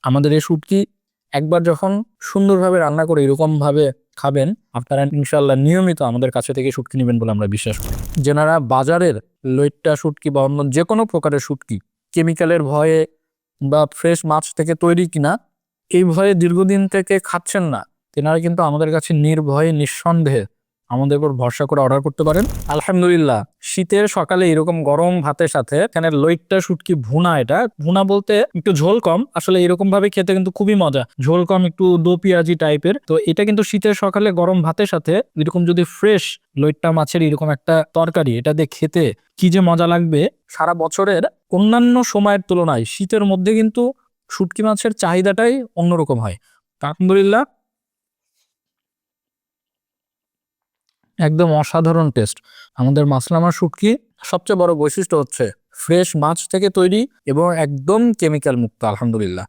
আমাদের এই শুটকি একবার যখন সুন্দরভাবে রান্না করে এরকমভাবে খাবেন, আপনারা ইনশাল্লাহ নিয়মিত আমাদের কাছে থেকে শুটকি নেবেন বলে আমরা বিশ্বাস করি। যেনারা বাজারের লইট্টা শুটকি বা অন্য যে কোনো প্রকারের শুটকি কেমিক্যালের ভয়ে বা ফ্রেশ মাছ থেকে তৈরি কিনা এই ভয়ে দীর্ঘদিন থেকে খাচ্ছেন না, তেনারা কিন্তু আমাদের কাছে নির্ভয়ে নিঃসন্দেহে আমাদের উপর ভরসা করে অর্ডার করতে পারেন। আলহামদুলিল্লাহ, শীতের সকালে এরকম গরম ভাতের সাথে এখানে লইট্টা শুটকি ভুনা, এটা ভুনা বলতে একটু ঝোল কম, আসলে এরকম ভাবে খেতে কিন্তু খুবই মজা, ঝোল কম, একটু দো পেঁয়াজি টাইপের। তো এটা কিন্তু শীতের সকালে গরম ভাতের সাথে এরকম যদি ফ্রেশ লইট্টা মাছের এরকম একটা তরকারি, এটা দিয়ে খেতে কি যে মজা লাগবে। সারা বছরের অন্যান্য সময়ের তুলনায় শীতের মধ্যে কিন্তু শুটকি মাছের চাহিদাটাই অন্যরকম হয়। আলহামদুলিল্লাহ, একদম অসাধারণ টেস্ট। আমাদের মাসলামা শুটকি সবচেয়ে বড় বৈশিষ্ট্য হচ্ছে ফ্রেশ মাছ থেকে তৈরি এবং একদম কেমিক্যাল মুক্ত। আলহামদুলিল্লাহ।